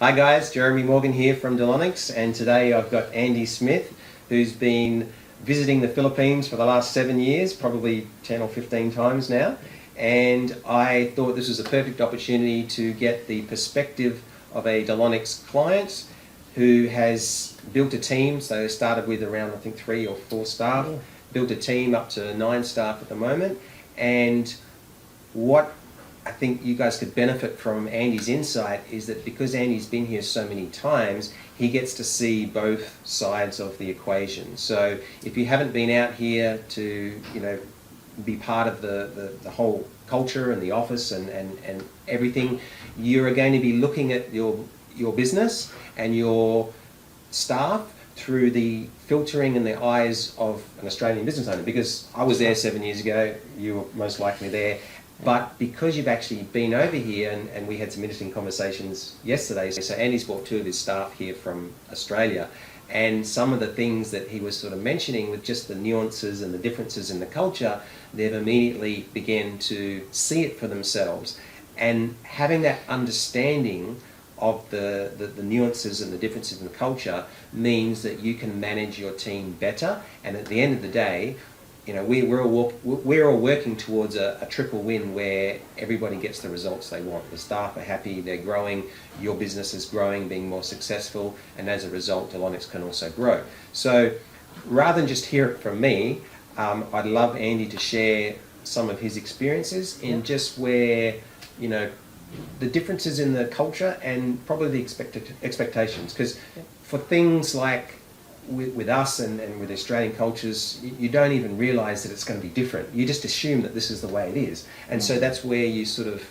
Hi guys, Jeremy Morgan here from Delonics, and today I've got Andy Smith, who's been visiting the Philippines for the last 7 years, probably 10 or 15 times now, and I thought this was a perfect opportunity to get the perspective of a Delonics client who has built a team. So started with around, I think, 3 or 4 staff, built a team up to 9 staff at the moment, and what I think you guys could benefit from Andy's insight is that because Andy's been here so many times, he gets to see both sides of the equation. So if you haven't been out here to, be part of the whole culture and the office and everything, you're going to be looking at your business and your staff through the filtering and the eyes of an Australian business owner. Because I was there 7 years ago, you were most likely there. But because you've actually been over here, and we had some interesting conversations yesterday, so Andy's brought 2 of his staff here from Australia, and some of the things that he was sort of mentioning with just the nuances and the differences in the culture, they've immediately begun to see it for themselves. And having that understanding of the nuances and the differences in the culture means that you can manage your team better, and at the end of the day, we're all working towards a triple win where everybody gets the results they want. The staff are happy, they're growing, your business is growing, being more successful, and as a result, Delonics can also grow. So rather than just hear it from me, I'd love Andy to share some of his experiences in just where, the differences in the culture and probably the expectations. Because for things like with us and with Australian cultures, you don't even realise that it's going to be different. You just assume that this is the way it is, and so that's where you sort of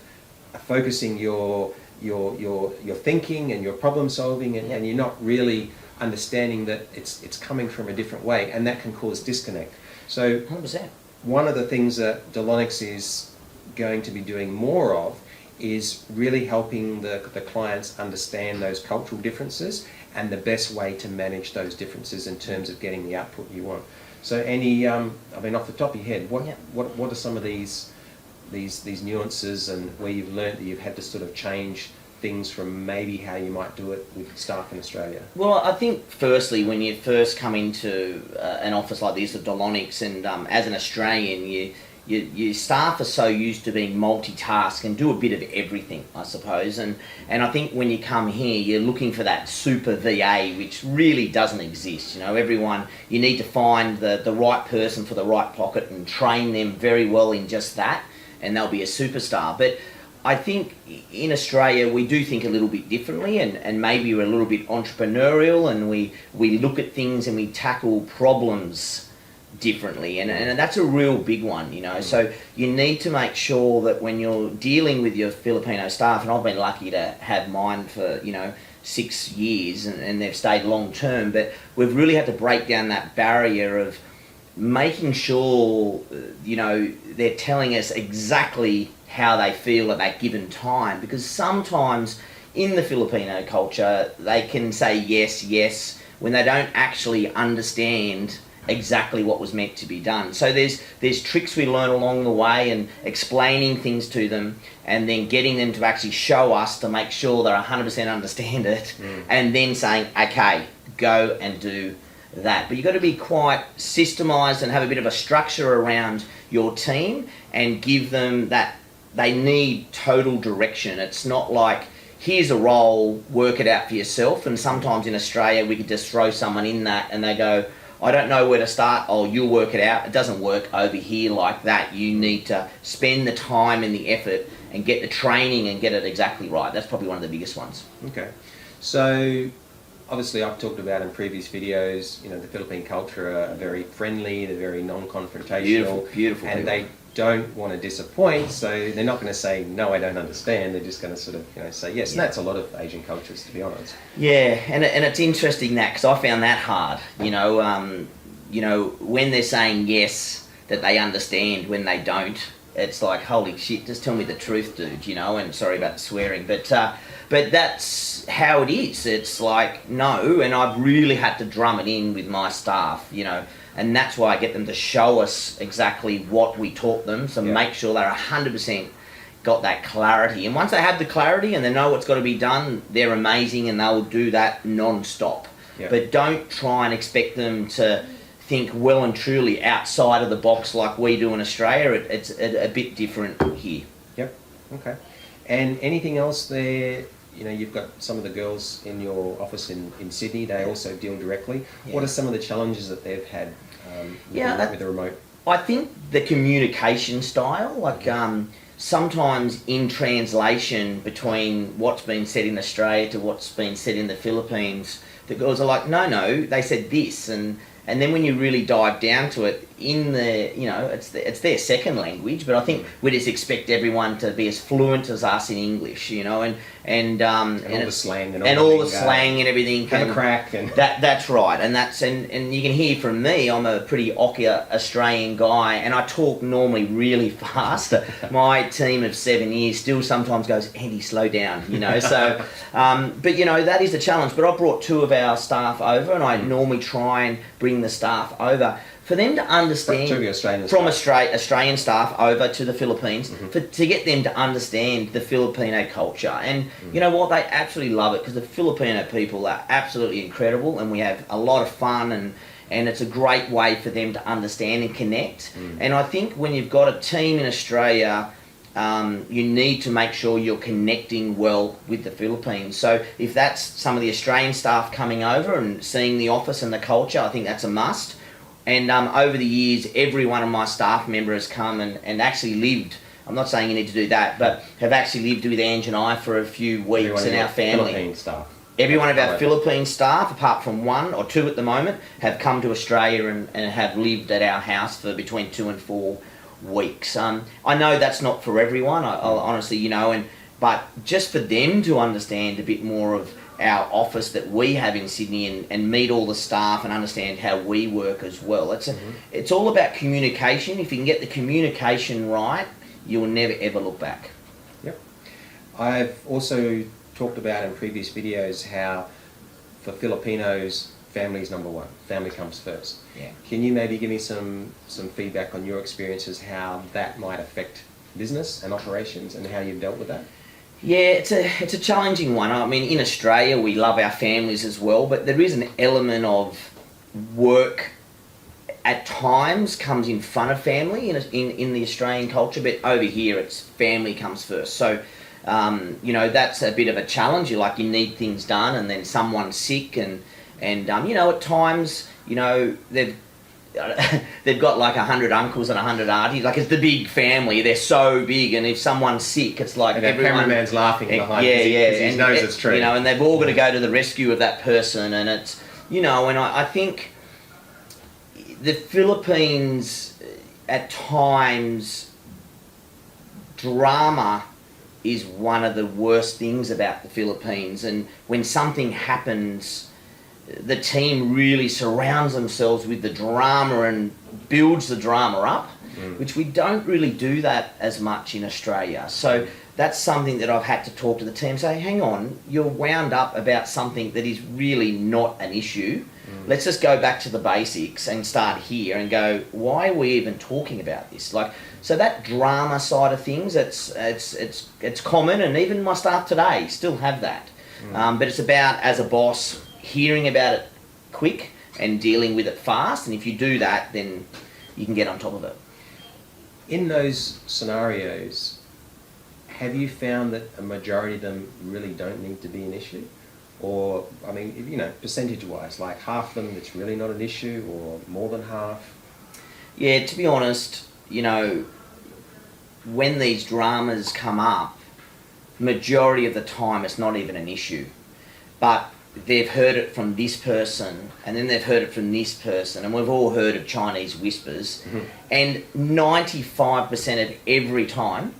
are focusing your thinking and your problem solving, and you're not really understanding that it's coming from a different way, and that can cause disconnect. So 100%. One of the things that Delonics is going to be doing more of is really helping the clients understand those cultural differences and the best way to manage those differences in terms of getting the output you want. So Andy, off the top of your head, what are some of these nuances and where you've learnt that you've had to sort of change things from maybe how you might do it with staff in Australia? Well, I think firstly, when you first come into an office like this of Delonics, and as an Australian, your staff are so used to being multitask and do a bit of everything, I suppose. And I think when you come here, you're looking for that super VA, which really doesn't exist. You need to find the right person for the right pocket and train them very well in just that, and they'll be a superstar. But I think in Australia, we do think a little bit differently, and maybe we're a little bit entrepreneurial, and we look at things and we tackle problems differently, and that's a real big one, So you need to make sure that when you're dealing with your Filipino staff, and I've been lucky to have mine for 6 years, and they've stayed long term, but we've really had to break down that barrier of making sure they're telling us exactly how they feel at that given time, because sometimes in the Filipino culture they can say yes when they don't actually understand exactly what was meant to be done. So there's tricks we learn along the way, and explaining things to them, and then getting them to actually show us to make sure they 100% understand it, and then saying, okay, go and do that. But you've got to be quite systemised and have a bit of a structure around your team, and give them that they need total direction. It's not like, here's a role, work it out for yourself. And sometimes in Australia we could just throw someone in that and they go, I don't know where to start. Oh, you'll work it out. It doesn't work over here like that. You need to spend the time and the effort and get the training and get it exactly right. That's probably one of the biggest ones. Okay. So obviously I've talked about in previous videos, the Philippine culture are very friendly, they're very non-confrontational. Beautiful and people. They don't want to disappoint, so they're not going to say, no, I don't understand. They're just going to sort of say yes. And that's a lot of Asian cultures, to be honest. Yeah, and it's interesting that, because I found that hard. When they're saying yes, that they understand. When they don't, it's like, holy shit, just tell me the truth, dude. And sorry about the swearing, but that's how it is. It's like, no, and I've really had to drum it in with my staff. And that's why I get them to show us exactly what we taught them, so make sure they're 100% got that clarity. And once they have the clarity and they know what's got to be done, they're amazing and they'll do that non-stop. Yep. But don't try and expect them to think well and truly outside of the box like we do in Australia. It's a bit different here. Yep. Okay. And anything else there? You know, you've got some of the girls in your office in Sydney. They also deal directly. Yeah. What are some of the challenges that they've had with the remote? I think the communication style, like sometimes in translation between what's been said in Australia to what's been said in the Philippines, the girls are like, no, they said this, and then when you really dive down to it, it's their second language, but I think we just expect everyone to be as fluent as us in English, and all the slang and all the slang and everything. Have a crack and that's right, and you can hear from me. I'm a pretty ocky Australian guy, and I talk normally really fast. My team of 7 years still sometimes goes, Andy, slow down, So, but that is the challenge. But I brought 2 of our staff over, and I normally try and bring the staff over for them to understand Australian staff over to the Philippines, to get them to understand the Filipino culture. And you know what, they absolutely love it because the Filipino people are absolutely incredible, and we have a lot of fun, and it's a great way for them to understand and connect. And I think when you've got a team in Australia, you need to make sure you're connecting well with the Philippines. So if that's some of the Australian staff coming over and seeing the office and the culture, I think that's a must. And over the years, every one of my staff members has come and actually lived. I'm not saying you need to do that, but have actually lived with Ange and I for a few weeks in our family. Philippine staff. Every one of our Philippine staff, apart from 1 or 2 at the moment, have come to Australia and have lived at our house for between 2 and 4 weeks. I know that's not for everyone, I'll honestly, but just for them to understand a bit more of our office that we have in Sydney and meet all the staff and understand how we work as well. It's all about communication. If you can get the communication right, you'll never ever look back. Yep. I've also talked about in previous videos how for Filipinos, family is number 1. Family comes first. Yeah. Can you maybe give me some feedback on your experiences, how that might affect business and operations and how you've dealt with that? Yeah, it's a challenging one. I mean, in Australia, we love our families as well, but there is an element of work at times comes in front of family in the Australian culture, but over here, it's family comes first. So, that's a bit of a challenge. You need things done, and then someone's sick, and at times, they've got like 100 uncles and 100 aunties. Like, it's the big family. They're so big, and if someone's sick, it's like and everyone... cameraman's laughing behind because he knows it's true. And they've all got to go to the rescue of that person, and it's, and I think the Philippines, at times, drama is one of the worst things about the Philippines, and when something happens, the team really surrounds themselves with the drama and builds the drama up, which we don't really do that as much in Australia. So that's something that I've had to talk to the team, say, hang on, you're wound up about something that is really not an issue. Let's just go back to the basics and start here and go, why are we even talking about this? So that drama side of things, it's common, and even my staff today still have that. But it's about, as a boss, hearing about it quick and dealing with it fast, and if you do that, then you can get on top of it. In those scenarios, have you found that a majority of them really don't need to be an issue? Or, I mean, percentage-wise, like half of them it's really not an issue, or more than half? Yeah, to be honest, when these dramas come up, majority of the time it's not even an issue. But they've heard it from this person, and then they've heard it from this person, and we've all heard of Chinese whispers, and 95% of every time,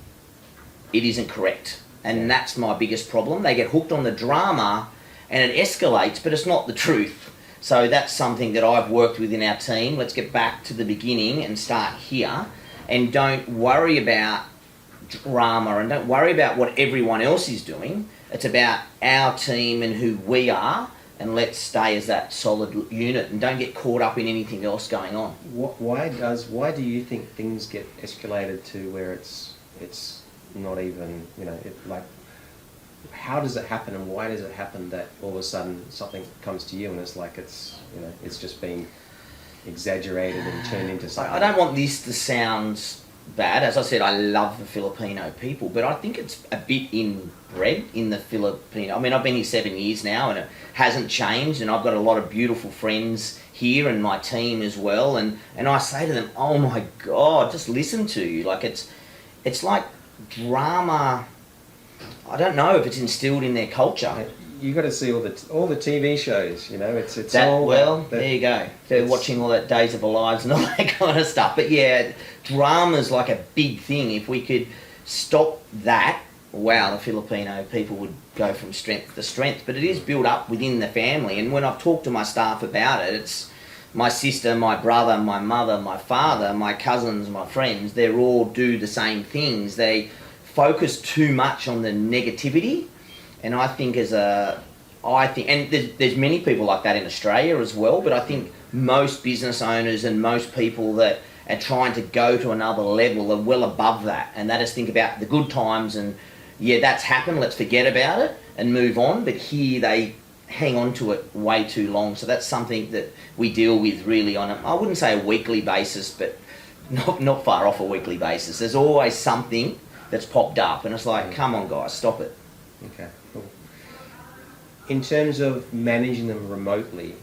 it isn't correct. And that's my biggest problem. They get hooked on the drama, and it escalates, but it's not the truth. So that's something that I've worked with in our team. Let's get back to the beginning and start here, and don't worry about drama, and don't worry about what everyone else is doing. It's about our team and who we are, and let's stay as that solid unit and don't get caught up in anything else going on. Why do you think things get escalated to where it's not even, like, how does it happen and why does it happen that all of a sudden something comes to you and it's like it's just been exaggerated and turned into something? I don't want this to sound bad. As I said, I love the Filipino people, but I think it's a bit inbred in the Filipino. I mean, I've been here 7 years now and it hasn't changed, and I've got a lot of beautiful friends here and my team as well, and I say to them, oh my God, just listen to you. Like, it's like drama. I don't know if it's instilled in their culture. You got to see all the TV shows. It's that, all there you go. They're watching all that Days of Our Lives and all that kind of stuff. But yeah, drama's like a big thing. If we could stop that, wow, the Filipino people would go from strength to strength. But it is built up within the family. And when I've talked to my staff about it, it's my sister, my brother, my mother, my father, my cousins, my friends. They all do the same things. They focus too much on the negativity. And I think and there's many people like that in Australia as well, but I think most business owners and most people that are trying to go to another level are well above that. And they just think about the good times and, yeah, that's happened, let's forget about it and move on. But here they hang on to it way too long. So that's something that we deal with really on I wouldn't say a weekly basis, but not far off a weekly basis. There's always something that's popped up and it's like, come on guys, stop it. Okay, cool. In terms of managing them remotely,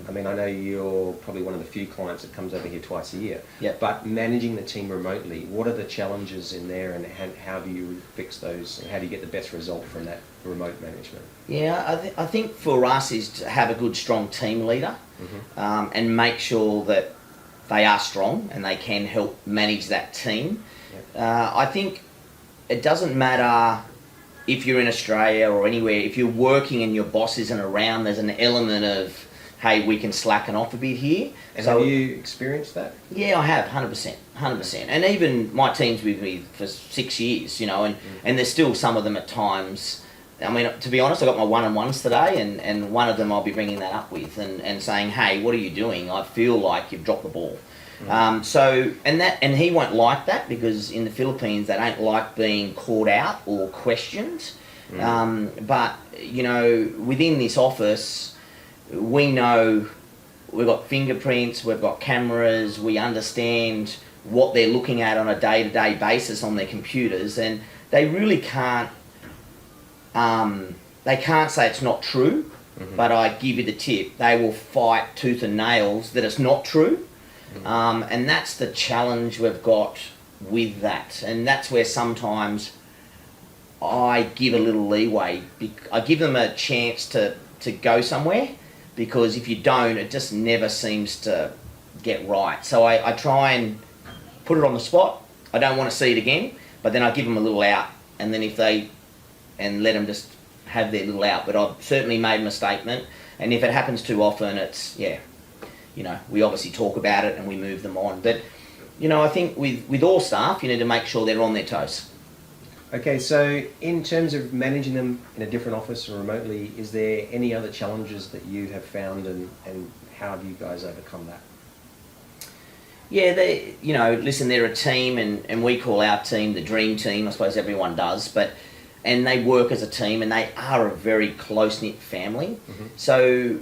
I mean, I know you're probably one of the few clients that comes over here twice a year. Yep. But managing the team remotely, what are the challenges in there, and how do you fix those, and how do you get the best result from that remote management? Yeah, I think for us is to have a good, strong team leader, and make sure that they are strong and they can help manage that team. Yep. I think it doesn't matter if you're in Australia or anywhere, if you're working and your boss isn't around, there's an element of, hey, we can slacken off a bit here. And so, have you experienced that? Yeah, I have, 100%. And even my team's with me for 6 years, and there's still some of them at times. I mean, to be honest, I got my one-on-ones today, and one of them I'll be bringing that up with and saying, hey, what are you doing? I feel like you've dropped the ball. And he won't like that, because in the Philippines they don't like being called out or questioned. But within this office, we know we've got fingerprints, we've got cameras, we understand what they're looking at on a day-to-day basis on their computers, and they really can't say it's not true. But I give you the tip, they will fight tooth and nails that it's not true. And that's the challenge we've got with that, and that's where sometimes I give a little leeway. I give them a chance to go somewhere, because if you don't, it just never seems to get right. So I try and put it on the spot. I don't want to see it again, but then I give them a little out, and then and let them just have their little out. But I've certainly made them a statement, and if it happens too often, it's, we obviously talk about it and we move them on. But, I think with all staff, you need to make sure they're on their toes. Okay, so in terms of managing them in a different office or remotely, is there any other challenges that you have found, and how have you guys overcome that? Yeah, listen, they're a team, and we call our team the dream team. I suppose everyone does, and they work as a team, and they are a very close-knit family. So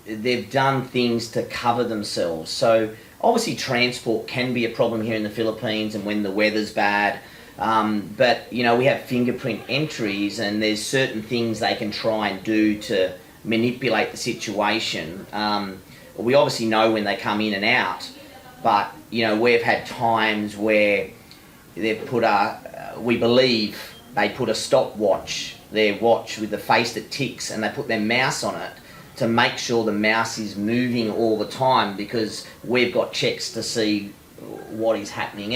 they've done things to cover themselves. So obviously transport can be a problem here in the Philippines, and when the weather's bad. But we have fingerprint entries, and there's certain things they can try and do to manipulate the situation. We obviously know when they come in and out, but we've had times where they've put we believe they put a stopwatch, their watch with the face that ticks, and they put their mouse on it to make sure the mouse is moving all the time, because we've got checks to see what is happening.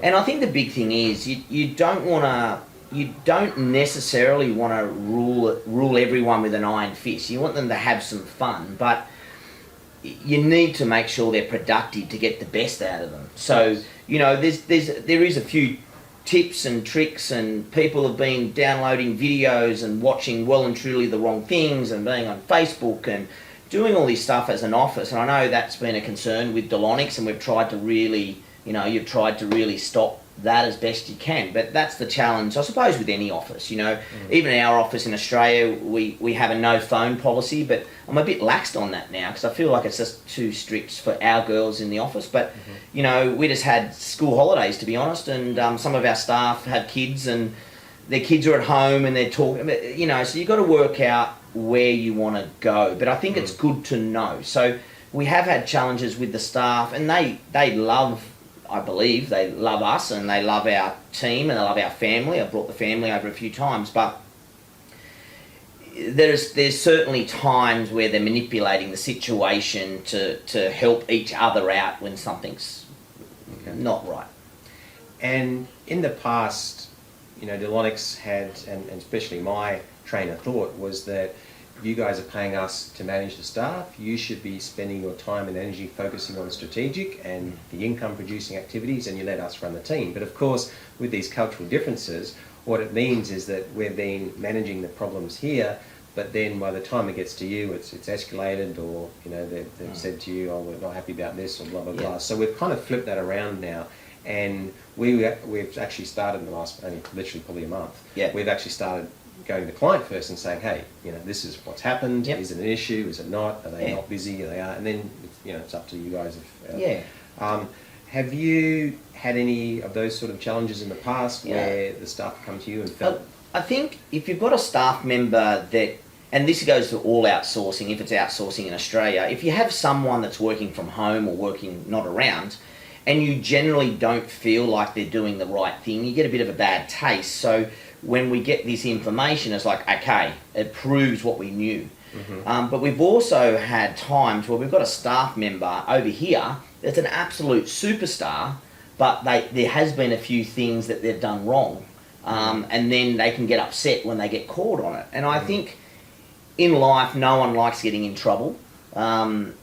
And I think the big thing is you don't necessarily want to rule everyone with an iron fist. You want them to have some fun, but you need to make sure they're productive to get the best out of them. So there is a few tips and tricks, and people have been downloading videos and watching well and truly the wrong things, and being on Facebook and doing all this stuff as an office. And I know that's been a concern with Delonix, and we've tried to really, you've tried to really stop that as best you can. But that's the challenge, I suppose, with any office. You know, even in our office in Australia, we have a no phone policy, but I'm a bit laxed on that now because I feel like it's just too strict for our girls in the office. But, you know, we just had school holidays, to be honest, and some of our staff have kids and their kids are at home and they're talking, you know, so you've got to work out where you want to go. But I think it's good to know. So we have had challenges with the staff, and they love, I believe, they love us and they love our team and they love our family. I've brought the family over a few times, but there's certainly times where they're manipulating the situation to help each other out when something's not right. And in the past, you know, Delonics had, and especially my train of thought was that you guys are paying us to manage the staff. You should be spending your time and energy focusing on strategic and the income producing activities, and you let us run the team. But of course, with these cultural differences, what it means is that we've been managing the problems here, but then by the time it gets to you, it's escalated, or, you know, they've said to you, oh, we're not happy about this, or blah, blah, blah. So we've kind of flipped that around now. And we've actually started in the last, only literally probably a month, we've actually started going to the client first and saying, hey, you know, this is what's happened. Is it an issue? Is it not? Are they not busy? Are they are? And then, you know, it's up to you guys. Have you had any of those sort of challenges in the past where the staff come to you and felt? I think if you've got a staff member that, and this goes to all outsourcing, if it's outsourcing in Australia, if you have someone that's working from home or working not around, and you generally don't feel like they're doing the right thing, you get a bit of a bad taste. So when we get this information, it's like, okay, it proves what we knew. But we've also had times where we've got a staff member over here that's an absolute superstar, but there has been a few things that they've done wrong. And then they can get upset when they get caught on it. And I think in life, no one likes getting in trouble, and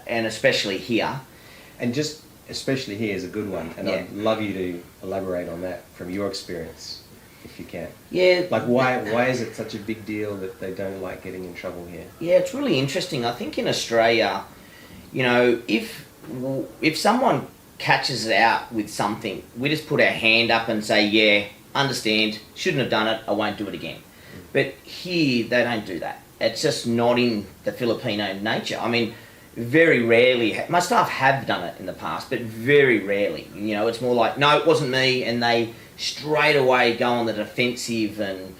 especially here. And just especially here is a good one, and I'd love you to elaborate on that from your experience, if you can. Like, why is it such a big deal that they don't like getting in trouble here? Yeah, it's really interesting. I think in Australia, you know, if someone catches out with something, we just put our hand up and say, yeah, understand, shouldn't have done it, I won't do it again. But here, they don't do that. It's just not in the Filipino nature. I mean, very rarely, my staff have done it in the past, but very rarely. You know, it's more like, no, it wasn't me, and they straight away go on the defensive and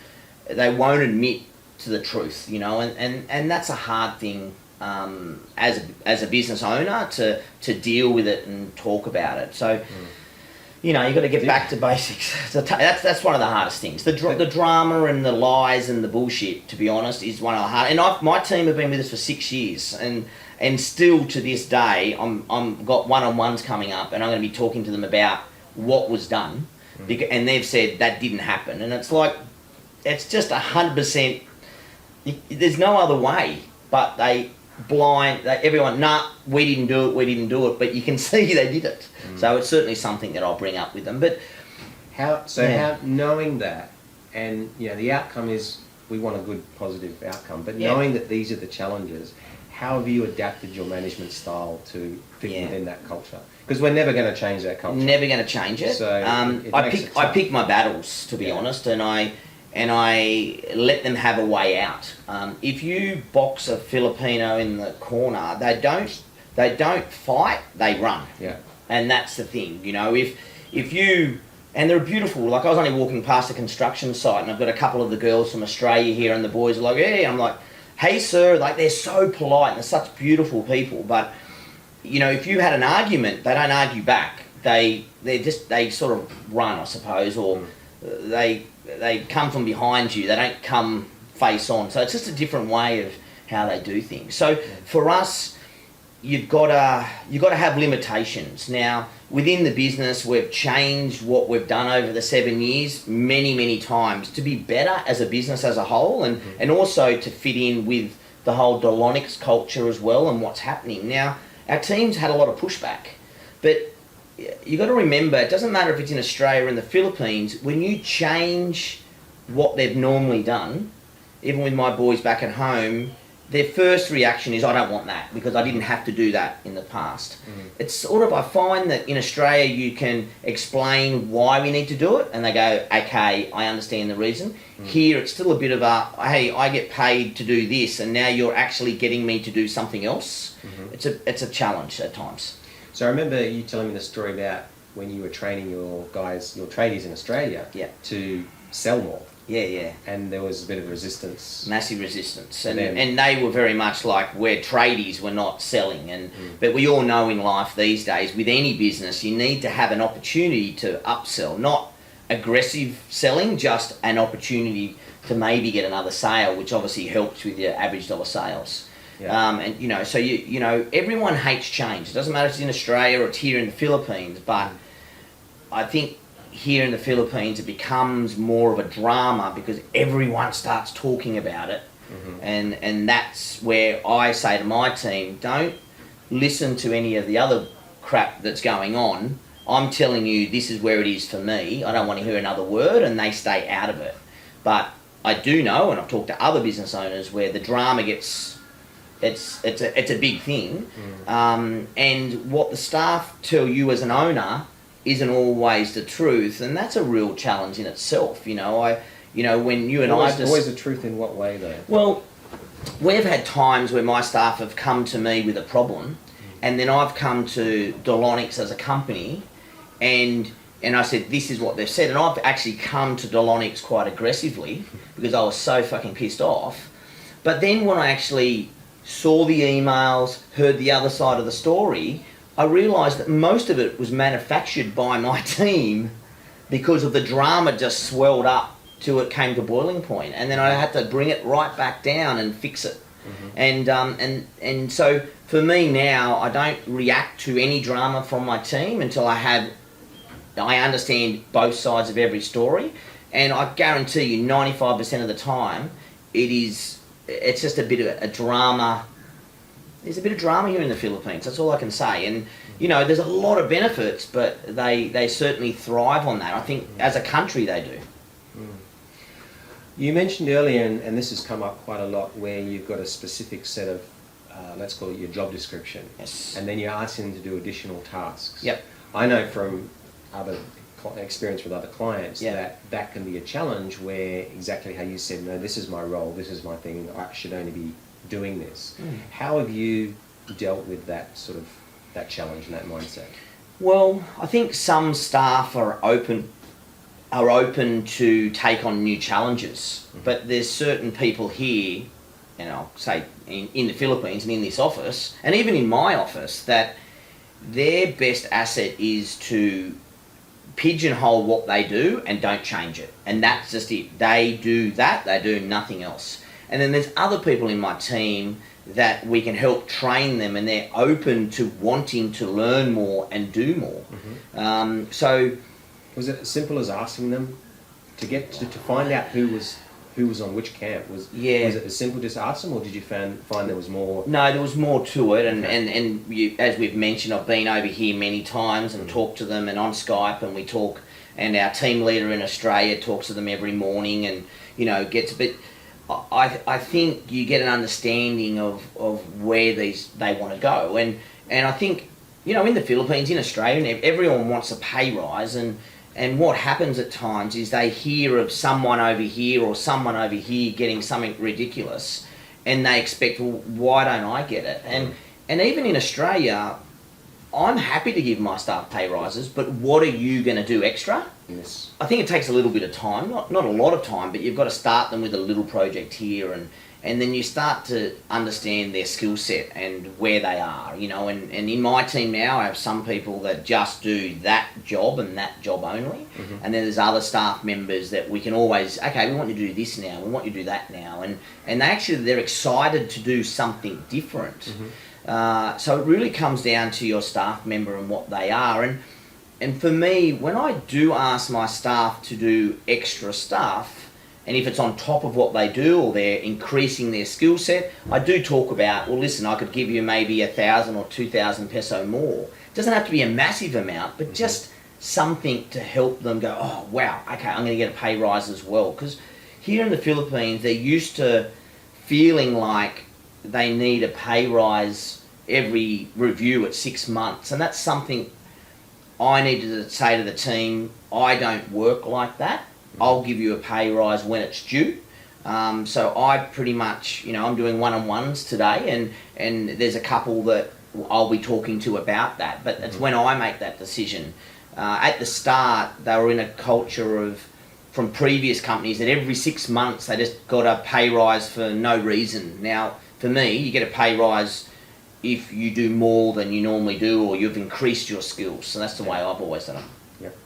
they won't admit to the truth, you know, and that's a hard thing as a business owner to deal with it and talk about it. So, you know, you've got to get back to basics. So that's one of the hardest things. The drama and the lies and the bullshit, to be honest, is one of the hard. And my team have been with us for 6 years, and still to this day, I'm got one-on-ones coming up, and I'm going to be talking to them about what was done, and they've said that didn't happen, and it's like, it's just 100%. There's no other way, but everyone, nah, we didn't do it, but you can see they did it. So it's certainly something that I'll bring up with them. But how knowing that, and you know, the outcome is we want a good positive outcome, but knowing that these are the challenges, how have you adapted your management style to fit within that culture? Because we're never going to change that culture. Never going to change it. So I pick my battles, to be honest, and I let them have a way out. If you box a Filipino in the corner, they don't fight, they run. And that's the thing, you know. If you, and they're beautiful. Like, I was only walking past a construction site, and I've got a couple of the girls from Australia here, and the boys are like, hey, I'm like, hey sir, like, they're so polite and they're such beautiful people. But you know, if you had an argument, they don't argue back. They sort of run, I suppose, or they come from behind you. They don't come face on. So it's just a different way of how they do things. So for us, you've got to have limitations. Now, within the business, we've changed what we've done over the 7 years many times to be better as a business as a whole, and also to fit in with the whole Delonics culture as well and what's happening. Now, our team's had a lot of pushback, but you got to remember, it doesn't matter if it's in Australia or in the Philippines, when you change what they've normally done, even with my boys back at home, their first reaction is, I don't want that because I didn't have to do that in the past. It's sort of, I find that in Australia you can explain why we need to do it and they go, okay, I understand the reason. Here it's still a bit of a, hey, I get paid to do this and now you're actually getting me to do something else. It's a challenge at times. So I remember you telling me the story about when you were training your guys, your tradies in Australia, to sell more. Yeah. And there was a bit of resistance. Massive resistance. And they were very much like where tradies were not selling. But we all know in life these days, with any business, you need to have an opportunity to upsell. Not aggressive selling, just an opportunity to maybe get another sale, which obviously helps with your average dollar sales. And, you know, so, you know, everyone hates change. It doesn't matter if it's in Australia or it's here in the Philippines, but I think here in the Philippines it becomes more of a drama because everyone starts talking about it. And that's where I say to my team, don't listen to any of the other crap that's going on. I'm telling you this is where it is for me. I don't want to hear another word, and they stay out of it. But I do know, and I've talked to other business owners where the drama gets, it's a big thing. And what the staff tell you as an owner isn't always the truth, and that's a real challenge in itself. You know, when you and always the truth in what way though? Well, we've had times where my staff have come to me with a problem, and then I've come to Delonics as a company, and I said this is what they've said, and I've actually come to Delonics quite aggressively because I was so fucking pissed off. But then when I actually saw the emails, heard the other side of the story, I realised that most of it was manufactured by my team because of the drama just swelled up till it came to boiling point, and then I had to bring it right back down and fix it. And so for me now, I don't react to any drama from my team until I understand both sides of every story, and I guarantee you 95% of the time it's just a bit of a drama. There's a bit of drama here in the Philippines, that's all I can say. And, you know, there's a lot of benefits, but they certainly thrive on that. I think as a country they do. You mentioned earlier, and this has come up quite a lot, where you've got a specific set of, let's call it your job description. Yes. And then you ask them to do additional tasks. Yep. I know from other experience with other clients that can be a challenge where exactly how you said, no, this is my role, this is my thing, I should only be doing this. How have you dealt with that sort of that challenge and that mindset? Well, I think some staff are open to take on new challenges, but there's certain people here, and I'll say in the Philippines and in this office, and even in my office, that their best asset is to pigeonhole what they do and don't change it, and that's just it. They do that, they do nothing else. And then there's other people in my team that we can help train them, and they're open to wanting to learn more and do more. So, was it as simple as asking them to get to find out who was on which camp? Was it as simple just ask them, or did you find there was more? No, there was more to it, and you, as we've mentioned, I've been over here many times and talked to them, and on Skype, and we talk, and our team leader in Australia talks to them every morning, and gets a bit. I think you get an understanding of where they want to go, and I think in the Philippines, in Australia, everyone wants a pay rise, and what happens at times is they hear of someone over here or someone over here getting something ridiculous, and they expect, well, why don't I get it? And even in Australia, I'm happy to give my staff pay rises, but what are you going to do extra? Yes. I think it takes a little bit of time, not a lot of time, but you've got to start them with a little project here, and then you start to understand their skill set and where they are, and in my team now I have some people that just do that job and that job only, and then there's other staff members that we can always, okay, we want you to do this now, we want you to do that now, and they're excited to do something different. So it really comes down to your staff member and what they are, and for me, when I do ask my staff to do extra stuff, and if it's on top of what they do or they're increasing their skill set, I do talk about, well, listen, I could give you maybe 1,000 or 2,000 peso more. It doesn't have to be a massive amount, but just something to help them go, oh, wow, okay, I'm going to get a pay rise as well. Because here in the Philippines, they're used to feeling like they need a pay rise every review at 6 months, and that's something I needed to say to the team. I don't work like that. I'll give you a pay rise when it's due. So I pretty much, I'm doing one-on-ones today, and there's a couple that I'll be talking to about that, but it's when I make that decision. At the start, they were in a culture from previous companies that every 6 months they just got a pay rise for no reason. Now, for me, you get a pay rise if you do more than you normally do, or you've increased your skills. So that's the way I've always done it. Yep.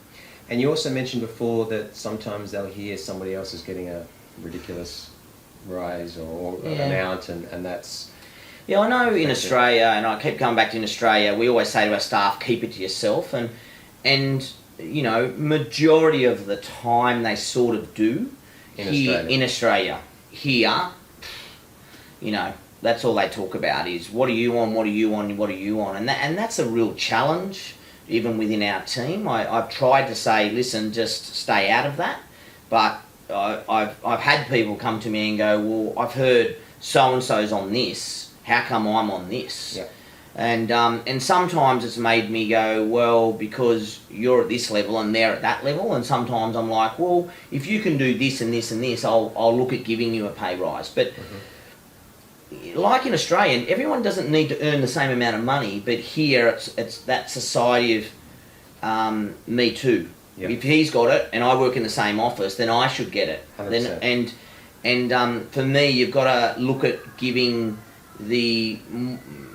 And you also mentioned before that sometimes they'll hear somebody else is getting a ridiculous rise or amount, and that's... Yeah, I know in Australia, and I keep coming back to in Australia, we always say to our staff, keep it to yourself, and majority of the time they sort of do. In Australia. Here, that's all they talk about is, what are you on, what are you on, what are you on? And that's a real challenge, even within our team. I've tried to say, listen, just stay out of that. But I've had people come to me and go, well, I've heard so-and-so's on this. How come I'm on this? Yep. And sometimes it's made me go, well, because you're at this level and they're at that level. And sometimes I'm like, well, if you can do this and this and this, I'll look at giving you a pay rise. But like in Australia, everyone doesn't need to earn the same amount of money, but here it's that society of me too. Yep. If he's got it and I work in the same office, then I should get it. 100%. And for me, you've got to look at giving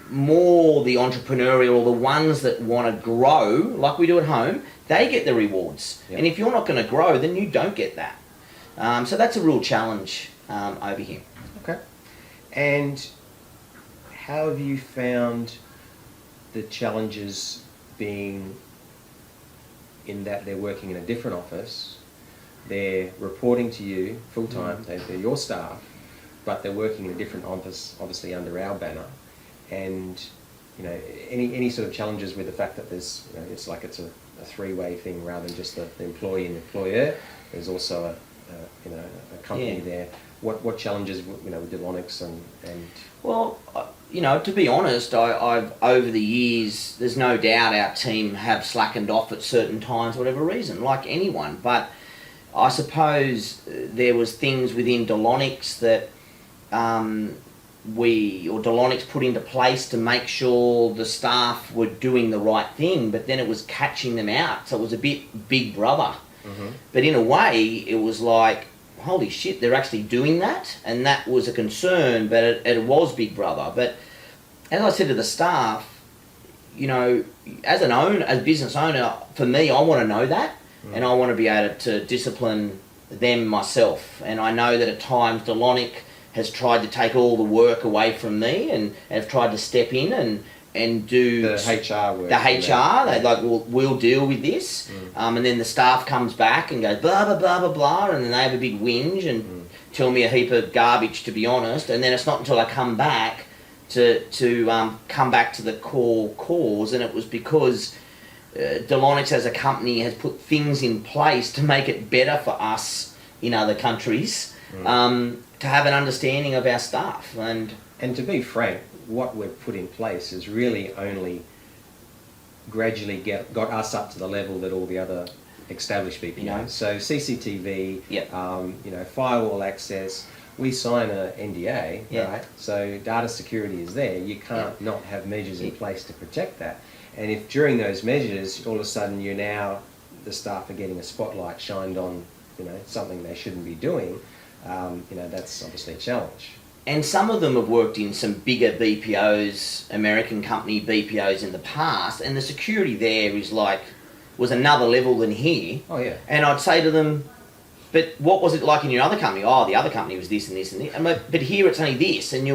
more the entrepreneurial, or the ones that want to grow, like we do at home, they get the rewards. Yep. And if you're not going to grow, then you don't get that. So that's a real challenge over here. Okay. And how have you found the challenges being in that they're working in a different office, they're reporting to you full-time, they're your staff, but they're working in a different office, obviously under our banner, and any sort of challenges with the fact that there's, it's like it's a three-way thing rather than just the employee and employer. There's also a company there. What challenges with Delonics and Well, to be honest, I've over the years, there's no doubt our team have slackened off at certain times, whatever reason, like anyone. But I suppose there was things within Delonics that Delonics put into place to make sure the staff were doing the right thing, but then it was catching them out. So it was a bit Big Brother. Mm-hmm. But in a way, it was like, holy shit, they're actually doing that, and that was a concern, but it was Big Brother. But as I said to the staff, as a business owner, for me, I want to know that, and I want to be able to discipline them myself. And I know that at times Delonic has tried to take all the work away from me and have tried to step in and do the HR work. The HR, they're like, well, we'll deal with this. And then the staff comes back and goes, blah, blah, blah, blah, blah, and then they have a big whinge and tell me a heap of garbage, to be honest. And then it's not until I come back to come back to the core cause, and it was because Delonics as a company has put things in place to make it better for us in other countries, to have an understanding of our staff. And to be frank, what we've put in place has really only gradually got us up to the level that all the other established BPOs. So CCTV, firewall access, we sign a NDA, right? So data security is there. You can't not have measures in place to protect that. And if during those measures, all of a sudden the staff are getting a spotlight shined on, something they shouldn't be doing, that's obviously a challenge. And some of them have worked in some bigger BPOs, American company BPOs in the past, and the security there was another level than here. Oh, yeah. And I'd say to them, but what was it like in your other company? Oh, the other company was this and this and this. I'm like, but here it's only this, and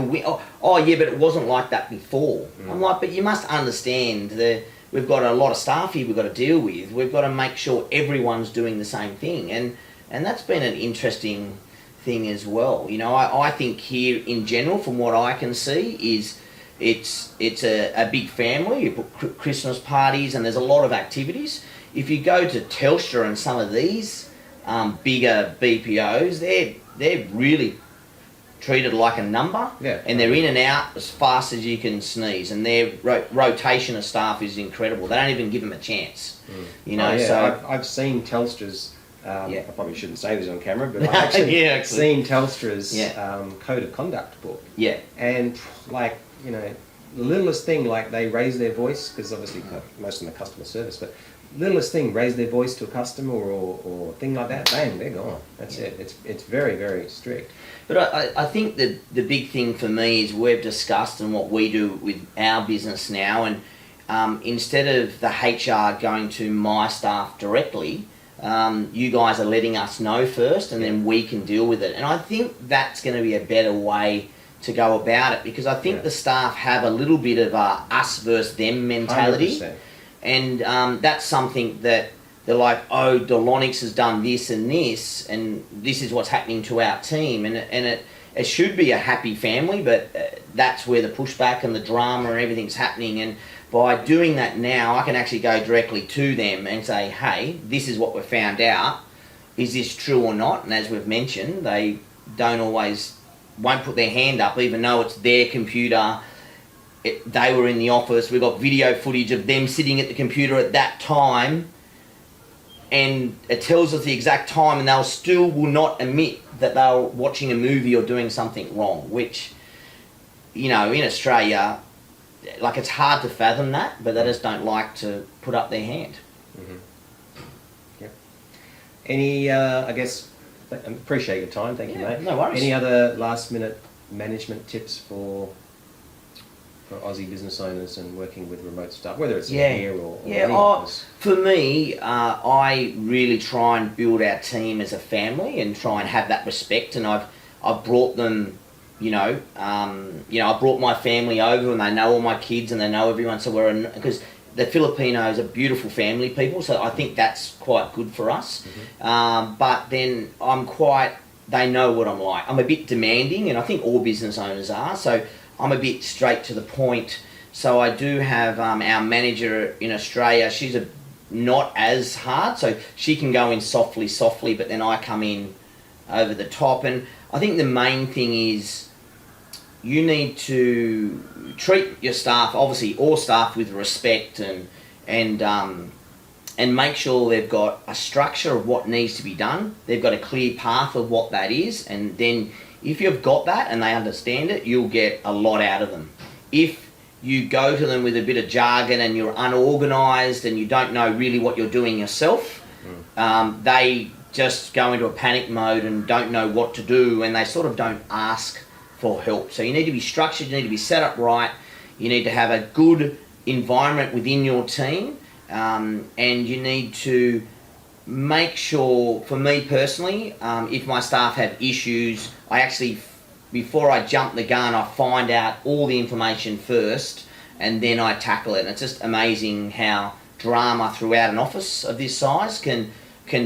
oh yeah, but it wasn't like that before. I'm like, but you must understand that we've got a lot of staff here we've got to deal with. We've got to make sure everyone's doing the same thing, and that's been an interesting thing as well. I think here in general, from what I can see, is it's a big family. You put Christmas parties and there's a lot of activities. If you go to Telstra and some of these bigger BPOs, they're really treated like a number, Yeah. and they're in and out as fast as you can sneeze, and their rotation of staff is incredible. They don't even give them a chance, you know. Oh, yeah. So I've seen Telstra's. Yeah. I probably shouldn't say this on camera, but I've actually seen Telstra's code of conduct book. Yeah. And like, you know, the littlest thing, like they raise their voice, because obviously most of them are customer service, but littlest thing, raise their voice to a customer or thing like that, bang, they're gone. That's it. It's very, very strict. But I think that the big thing for me is we've discussed and what we do with our business now, and instead of the HR going to my staff directly, you guys are letting us know first, and then we can deal with it. And I think that's going to be a better way to go about it, because I think the staff have a little bit of a us versus them mentality. 100%. And that's something that they're like, oh, Delonix has done this and this is what's happening to our team. And it should be a happy family, but that's where the pushback and the drama and everything's happening. And by doing that now, I can actually go directly to them and say, hey, this is what we found out. Is this true or not? And as we've mentioned, they won't put their hand up, even though it's their computer. They were in the office. We've got video footage of them sitting at the computer at that time, and it tells us the exact time, and they'll still will not admit that they were watching a movie or doing something wrong, which, you know, in Australia, like, it's hard to fathom that, but they just don't like to put up their hand. Yep. Any, I guess, appreciate your time. Thank you, mate. No worries. Any other last minute management tips for Aussie business owners and working with remote staff, whether it's here or any office? For me, I really try and build our team as a family and try and have that respect. And I've brought them, I brought my family over, and they know all my kids and they know everyone. So because the Filipinos are beautiful family people, so I think that's quite good for us. But then they know what I'm like. I'm a bit demanding, and I think all business owners are. So I'm a bit straight to the point. So I do have our manager in Australia. She's not as hard, so she can go in softly, but then I come in over the top. And I think the main thing is you need to treat your staff, obviously all staff, with respect and make sure they've got a structure of what needs to be done. They've got a clear path of what that is, and then if you've got that and they understand it, you'll get a lot out of them. If you go to them with a bit of jargon and you're unorganised and you don't know really what you're doing yourself, they just go into a panic mode and don't know what to do, and they sort of don't ask for help. So you need to be structured, you need to be set up right, you need to have a good environment within your team, and you need to make sure, for me personally, if my staff have issues, I actually, before I jump the gun, I find out all the information first, and then I tackle it. And it's just amazing how drama throughout an office of this size can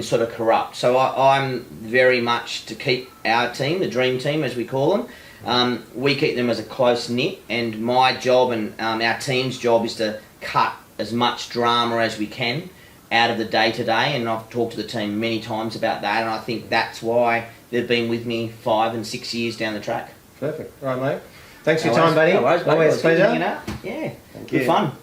sort of corrupt. So I'm very much to keep our team, the dream team as we call them, we keep them as a close knit, and my job and our team's job is to cut as much drama as we can out of the day-to-day, and I've talked to the team many times about that, and I think that's why they've been with me 5 and 6 years down the track. Perfect. All right, mate. Thanks for your time, buddy. No worries, mate. Always a pleasure. Yeah, Thank good you. fun.